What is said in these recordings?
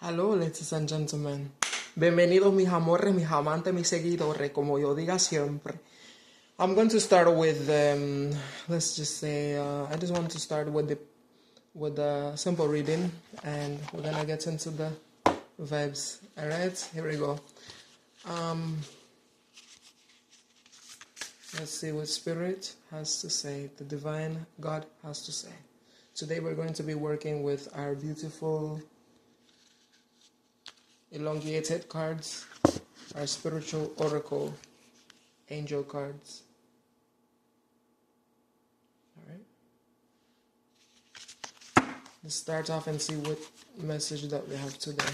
Hello, ladies and gentlemen. Bienvenidos mis amores, mis amantes, mis seguidores, como yo diga siempre. I'm going to start with, let's just say, I just want to start with the simple reading, and we're gonna get into the vibes. All right, here we go. Let's see what Spirit has to say, the Divine God has to say. Today we're going to be working with our beautiful elongated cards, our spiritual oracle, angel cards. All right. Let's start off and see what message that we have today.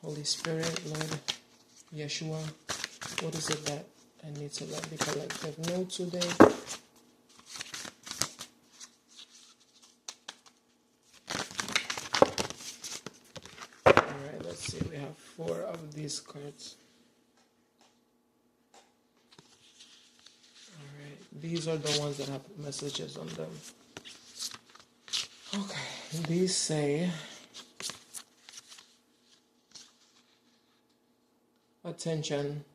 Holy Spirit, Lord Yeshua, what is it that I need to let the collective know today? Alright, let's see, we have 4 of these cards. Alright, these are the ones that have messages on them. Okay, these say, attention,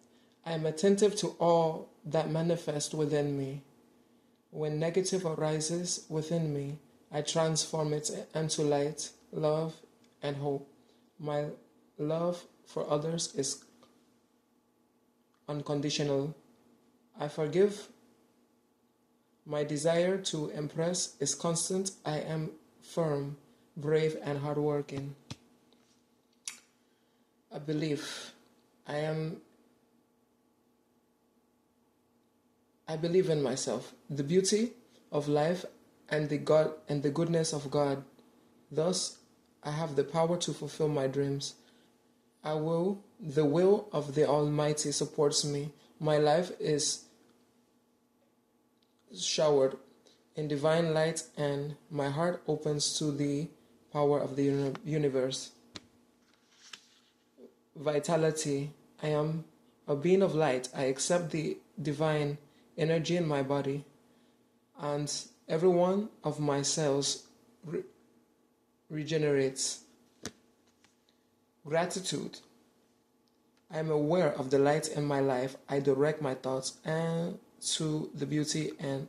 I am attentive to all that manifests within me. When negative arises within me, I transform it into light, love, and hope. My love for others is unconditional. I forgive. My desire to impress is constant. I am firm, brave, and hardworking. I believe. I believe in myself, the beauty of life and the goodness of God. Thus, I have the power to fulfill my dreams. The will of the Almighty supports me. My life is showered in divine light, and my heart opens to the power of the universe. Vitality. I am a being of light. I accept the divine energy in my body, and every one of my cells regenerates. Gratitude. I am aware of the light in my life. I direct my thoughts and to the beauty and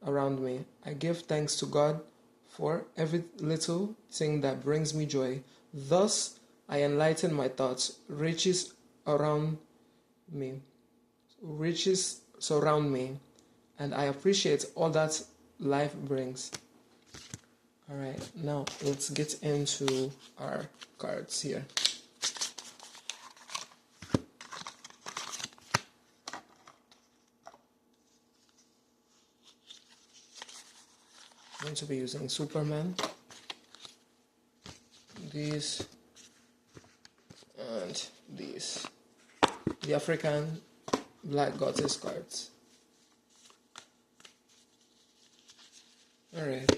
around me. I give thanks to God for every little thing that brings me joy. Thus, I enlighten my thoughts. Riches surround me, and I appreciate all that life brings. All right, now let's get into our cards here. I'm going to be using Superman, these, and these. The African Black Goddess cards. Alright.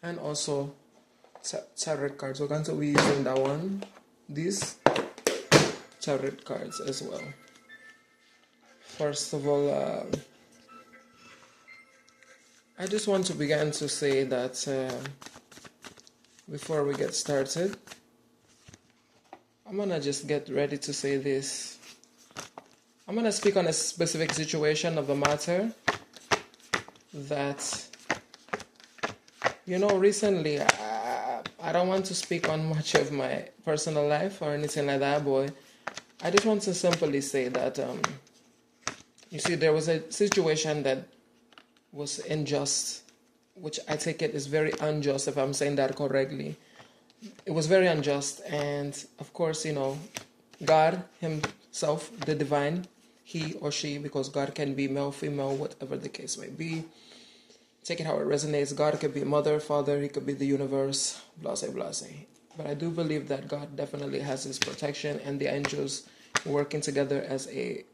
And also tarot cards. We're going to be using that one. These tarot cards as well. First of all, I just want to begin to say that before we get started, I'm gonna just get ready to say this. I'm gonna speak on a specific situation of the matter that, recently I don't want to speak on much of my personal life or anything like that, but I just want to simply say that, there was a situation that was unjust, which I take it is very unjust, if I'm saying that correctly. It was very unjust, and of course, God himself, the divine, he or she, because God can be male, female, whatever the case may be. Take it how it resonates. God could be mother, father, he could be the universe, blase, blase. But I do believe that God definitely has his protection, and the angels working together as in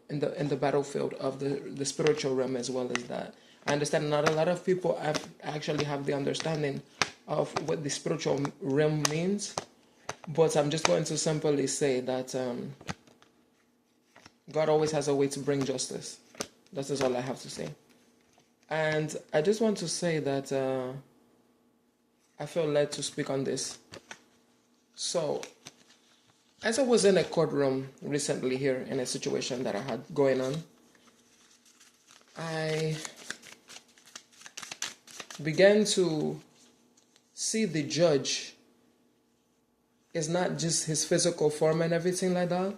the battlefield of the spiritual realm as well as that. I understand not a lot of people actually have the understanding of what the spiritual realm means, but I'm just going to simply say that God always has a way to bring justice. That is all I have to say. And I just want to say that I feel led to speak on this. So, as I was in a courtroom recently here in a situation that I had going on, I began to see the judge is not just his physical form and everything like that.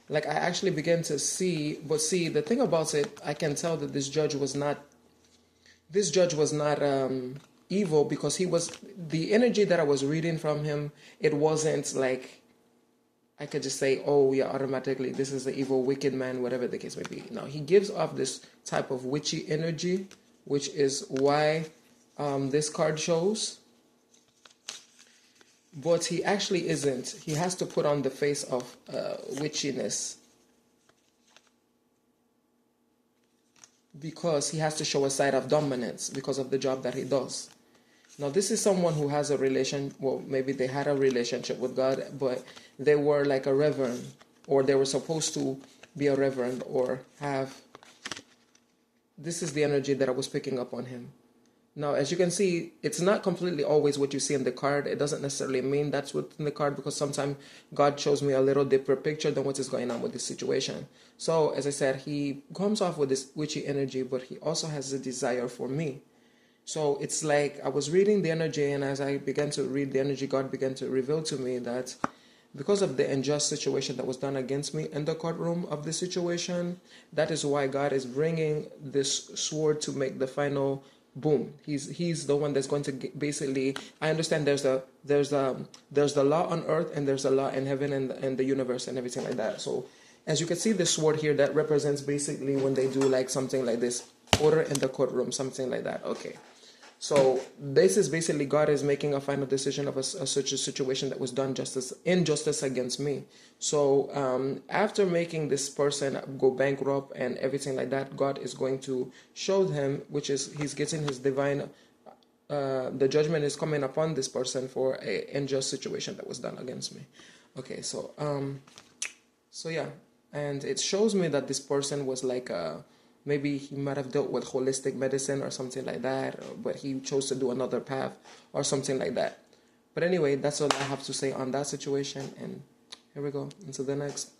Like, I actually began to see, but see, the thing about it, I can tell that this judge was not evil, because he was, the energy that I was reading from him, it wasn't like I could just say, oh yeah, automatically this is the evil, wicked man, whatever the case may be. No, he gives off this type of witchy energy, which is why this card shows. But he actually isn't. He has to put on the face of witchiness, because he has to show a side of dominance because of the job that he does. Now, this is someone who has a relation, well, maybe they had a relationship with God, but they were like a reverend, or they were supposed to be a reverend, or have, this is the energy that I was picking up on him. Now, as you can see, it's not completely always what you see in the card. It doesn't necessarily mean that's what's in the card, because sometimes God shows me a little deeper picture than what is going on with this situation. So, as I said, he comes off with this witchy energy, but he also has a desire for me. So it's like I was reading the energy, and as I began to read the energy, God began to reveal to me that because of the unjust situation that was done against me in the courtroom of the situation, that is why God is bringing this sword to make the final boom. He's the one that's going to basically, I understand there's the law on earth, and there's a law in heaven and the universe and everything like that. So as you can see, the sword here, that represents basically when they do like something like this, order in the courtroom, something like that. Okay. So this is basically God is making a final decision of such a situation that was done injustice against me. So after making this person go bankrupt and everything like that, God is going to show him, which is he's getting his divine, the judgment is coming upon this person for an unjust situation that was done against me. Okay, so yeah, and it shows me that this person was like maybe he might have dealt with holistic medicine or something like that, but he chose to do another path or something like that. But anyway, that's all I have to say on that situation, and here we go into the next.